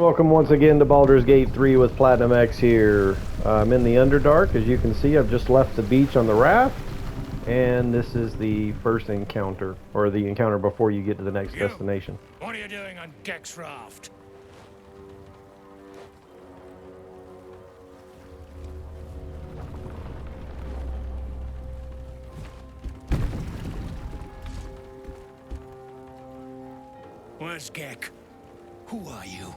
Welcome once again to Baldur's Gate 3 with Platinum X here. I'm in the Underdark. As you can see, I've just left the beach on the raft, and this is the first encounter, or the encounter before you get to the next destination. What are you doing on Gex Raft? Where's Gek? Who are you?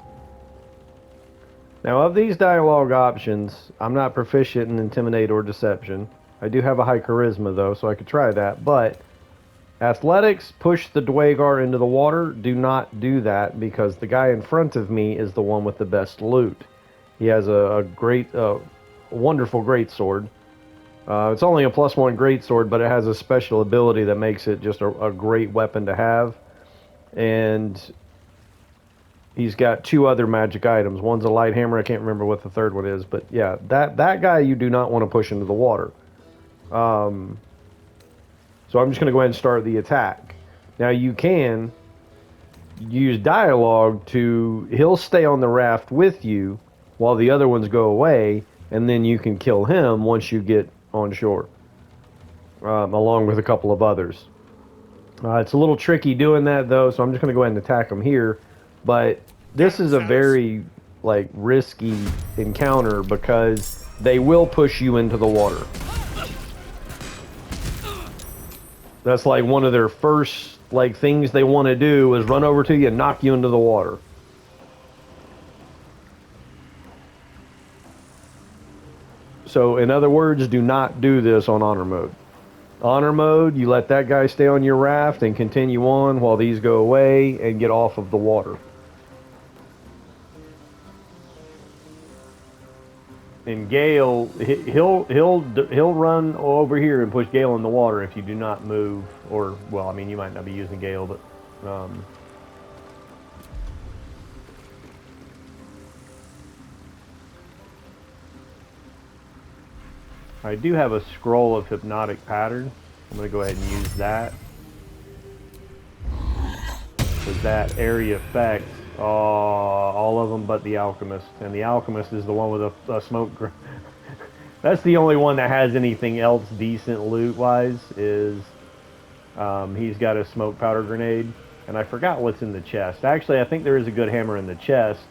Now, of these dialogue options, I'm not proficient in Intimidate or Deception. I do have a high Charisma, though, so I could try that, but Athletics, push the Dwagar into the water. Do not do that, because the guy in front of me is the one with the best loot. He has a wonderful Greatsword. It's only a +1 Greatsword, but it has a special ability that makes it just a great weapon to have. And he's got two other magic items. One's a light hammer. I can't remember what the third one is, but yeah, that guy you do not want to push into the water. So I'm just going to go ahead and start the attack. Now you can use dialogue to... He'll stay on the raft with you while the other ones go away, and then you can kill him once you get on shore, along with a couple of others. It's a little tricky doing that, though, so I'm just going to go ahead and attack him here. But this is a very, risky encounter because they will push you into the water. That's like one of their first, things they want to do is run over to you and knock you into the water. So, in other words, do not do this on honor mode. Honor mode, you let that guy stay on your raft and continue on while these go away and get off of the water. And Gale, he'll run over here and push Gale in the water if you do not move. Or, well, I mean, you might not be using Gale, but I do have a scroll of hypnotic pattern. I'm going to go ahead and use that. Because that area effect, all of them but the Alchemist. And the Alchemist is the one with a smoke... That's the only one that has anything else decent loot-wise, is he's got a smoke powder grenade. And I forgot what's in the chest. Actually, I think there is a good hammer in the chest.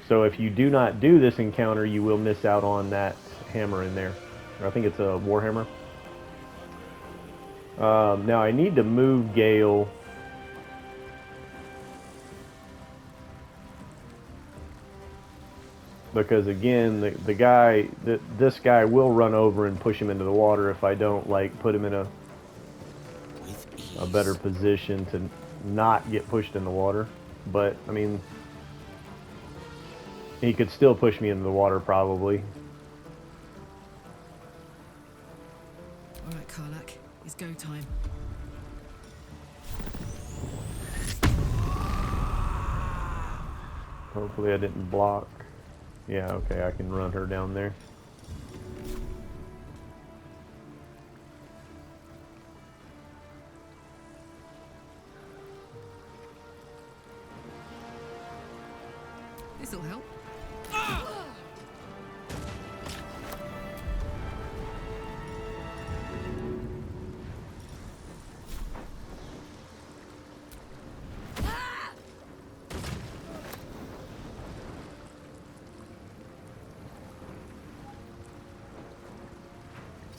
So if you do not do this encounter, you will miss out on that hammer in there. I think it's a Warhammer. Now I need to move Gale. Because again, this guy will run over and push him into the water if I don't put him in a better position to not get pushed in the water. But I mean, he could still push me into the water probably. Alright, Karlak, it's go time. Hopefully I didn't block. Yeah, okay, I can run her down there. This'll help.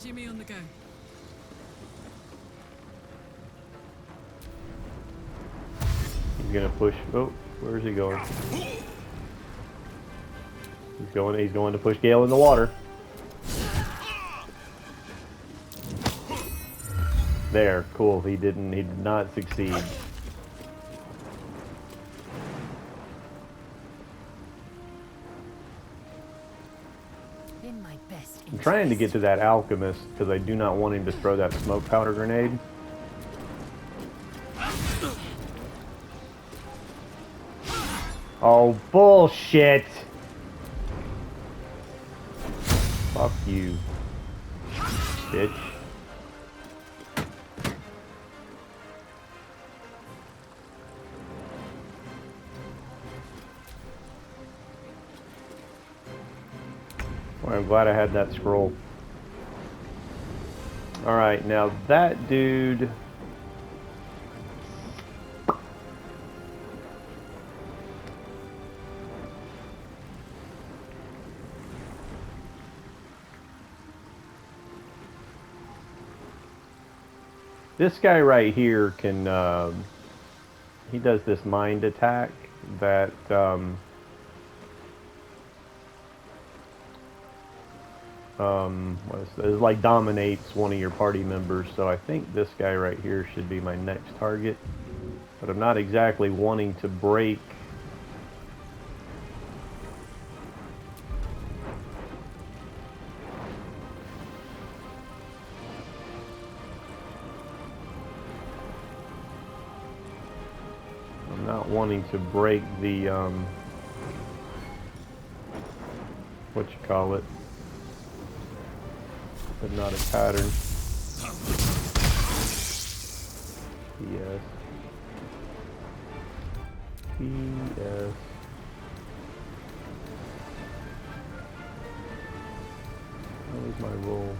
Jimmy on the go. He's gonna push. Oh, where is he going? He's going to push Gale in the water. There, cool. He did not succeed. I'm trying to get to that Alchemist because I do not want him to throw that smoke powder grenade. Oh, bullshit! Fuck you, bitch. Well, I'm glad I had that scroll. Alright, now that dude... This guy right here can, he does this mind attack that, it like dominates one of your party members, so I think this guy right here should be my next target. But I'm not exactly wanting to break. I'm not wanting to break the, what you call it, but not a pattern. Yes. Yes. Where's my roll?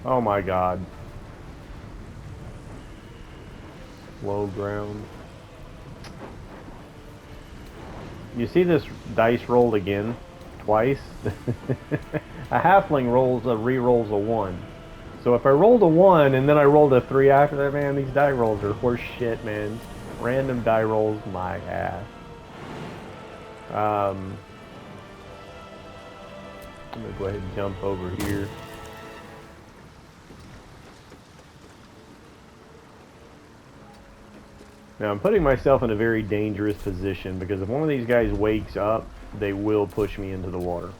Oh my god. Low ground. You see this dice rolled again? Twice? A halfling rolls re-rolls a 1. So if I rolled a 1 and then I rolled a 3 after that, man, these die rolls are horse shit, man. Random die rolls, my ass. I'm gonna go ahead and jump over here. Now I'm putting myself in a very dangerous position because if one of these guys wakes up, they will push me into the water.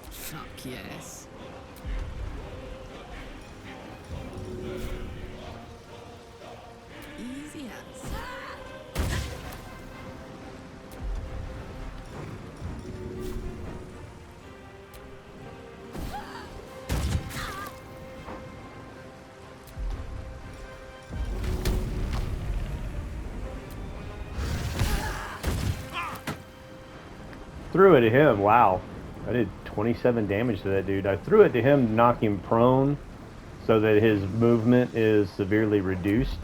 Fuck yes. Easy as. Threw it at him. Wow. I did 27 damage to that dude. I threw it to him to knock him prone so that his movement is severely reduced.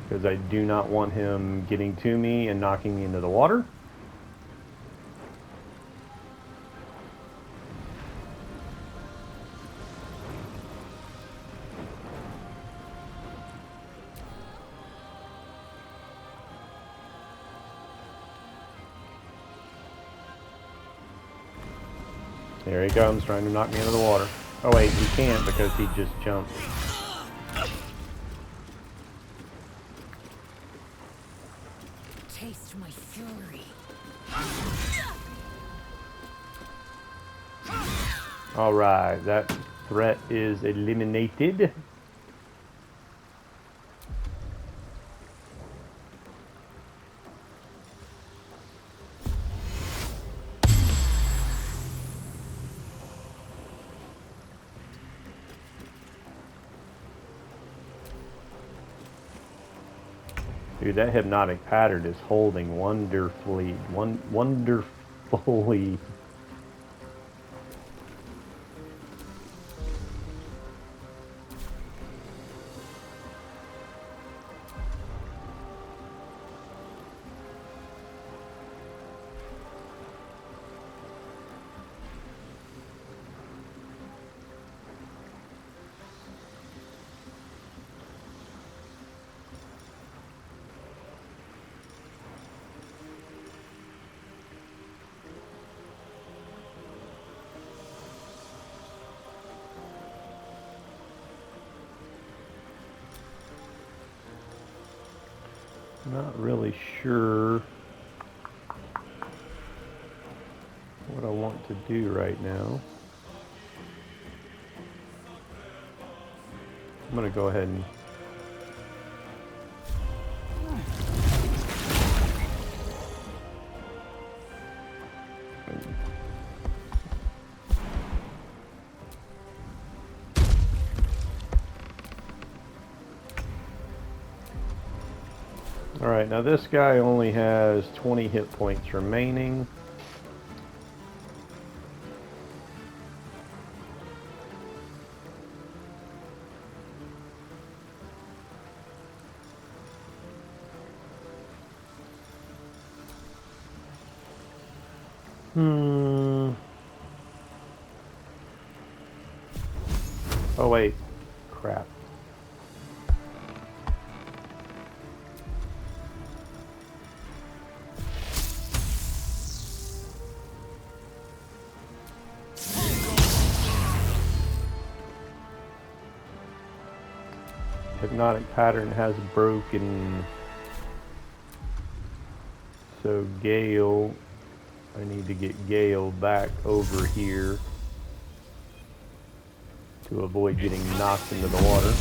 Because I do not want him getting to me and knocking me into the water. There he comes, trying to knock me into the water. Oh wait, he can't because he just jumped. Taste my fury. Alright, that threat is eliminated. Dude, that hypnotic pattern is holding wonderfully. Wonderfully. Not really sure what I want to do right now. I'm going to go ahead and... Alright, now this guy only has 20 hit points remaining. Oh wait, crap. Hypnotic pattern has broken. So Gale, I need to get Gale back over here to avoid getting knocked into the water.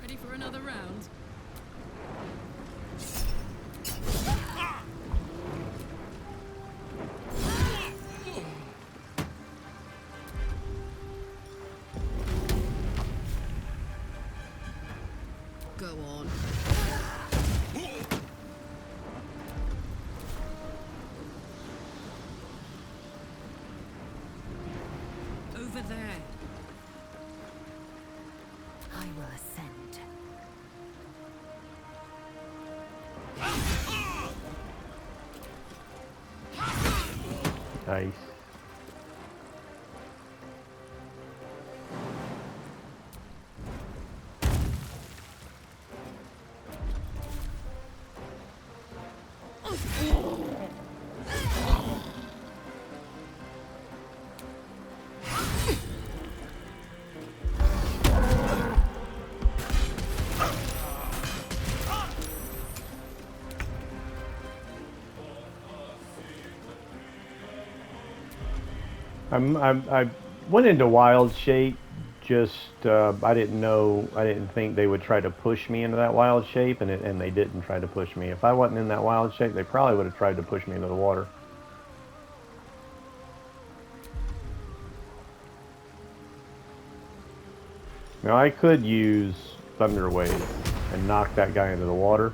Ready for another round? Go on. Over there. I will ascend. Nice. I went into wild shape. Just I didn't think they would try to push me into that wild shape, and they didn't try to push me. If I wasn't in that wild shape, they probably would have tried to push me into the water. Now I could use Thunder Wave and knock that guy into the water.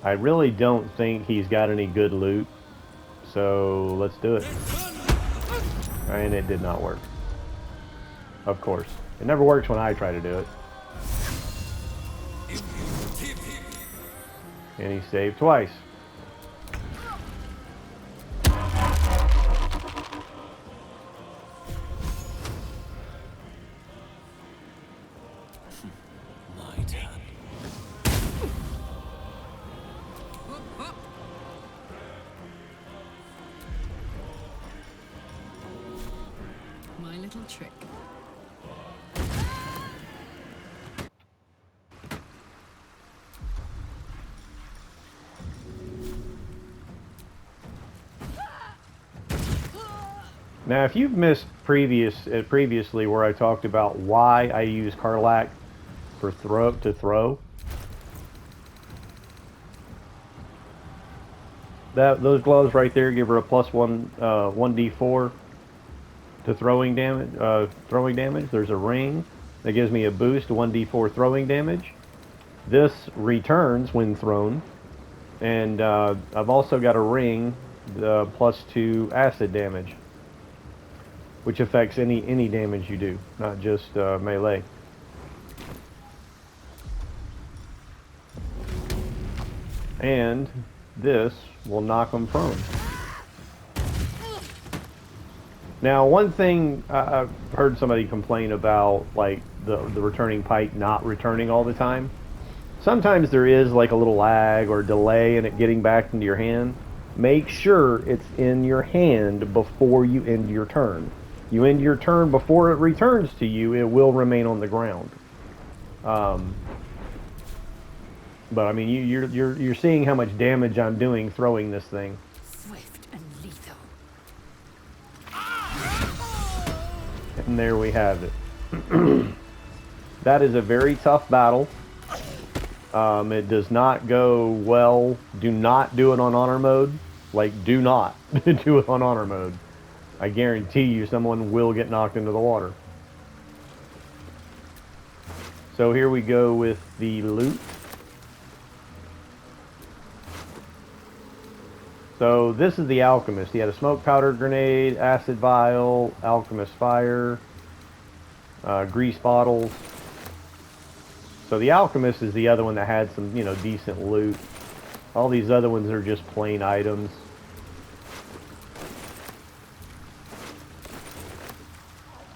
I really don't think he's got any good loot, so let's do it. And it did not work. Of course. It never works when I try to do it. And he saved twice. My turn. My little trick. Now, if you've missed previously where I talked about why I use Karlach for throw, those gloves right there give her a +1 1d4 to throwing damage. There's a ring that gives me a boost 1d4 throwing damage. This returns when thrown, and I've also got a ring +2 acid damage, which affects any damage you do, not just melee. And this will knock them prone. Now, one thing I've heard somebody complain about, like the returning pike not returning all the time. Sometimes there is like a little lag or delay in it getting back into your hand. Make sure it's in your hand before you end your turn. You end your turn before it returns to you, it will remain on the ground. But I mean, you're seeing how much damage I'm doing throwing this thing. Swift and lethal. And there we have it. That is a very tough battle. It does not go well. Do not do it on honor mode. Like, do not do it on honor mode. I guarantee you someone will get knocked into the water. So here we go with the loot. So this is the alchemist. He had a smoke powder grenade, acid vial, alchemist fire, grease bottles. So the alchemist is the other one that had some, you know, decent loot. All these other ones are just plain items.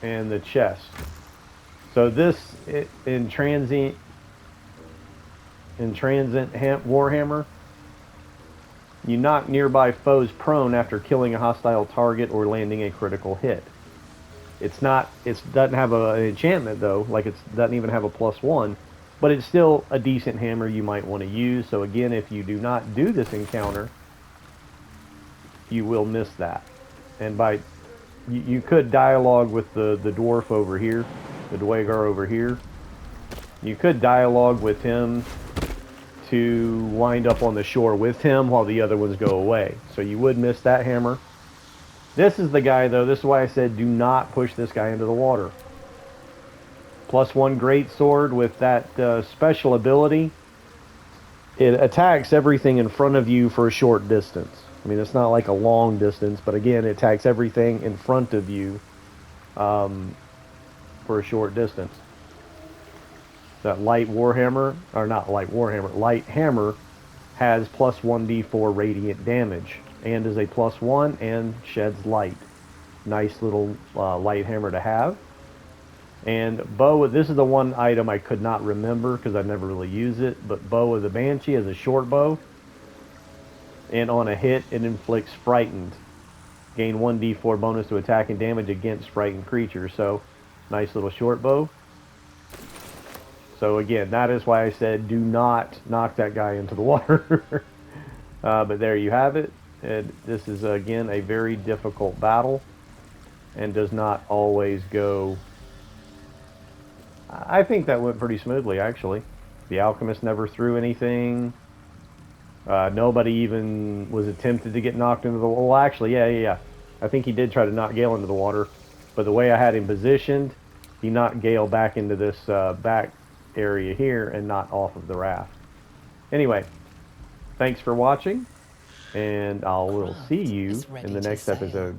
And the chest. So this Intransigent Warhammer, you knock nearby foes prone after killing a hostile target or landing a critical hit. It doesn't have an enchantment though, like it doesn't even have a +1, but it's still a decent hammer you might want to use. So again, if you do not do this encounter, you will miss that. And you could dialogue with the dwarf over here, the Dwagar over here. You could dialogue with him to wind up on the shore with him while the other ones go away. So you would miss that hammer. This is the guy though, this is why I said do not push this guy into the water. +1 Greatsword with that special ability. It attacks everything in front of you for a short distance. I mean, it's not like a long distance, but again, it attacks everything in front of you for a short distance. That light warhammer, or not light warhammer, light hammer has +1d4 radiant damage and is a +1 and sheds light. Nice little light hammer to have. And bow, this is the one item I could not remember because I never really use it, but bow of the Banshee is a short bow. And on a hit, it inflicts frightened. Gain 1d4 bonus to attack and damage against frightened creatures. So, nice little short bow. So again, that is why I said do not knock that guy into the water. But there you have it. And this is, again, a very difficult battle. And does not always go... I think that went pretty smoothly, actually. The alchemist never threw anything. Nobody even was attempted to get knocked into the water. Well, actually, yeah. I think he did try to knock Gale into the water. But the way I had him positioned, he knocked Gale back into this back area here and not off of the raft. Anyway, thanks for watching. And I will see you in the next episode.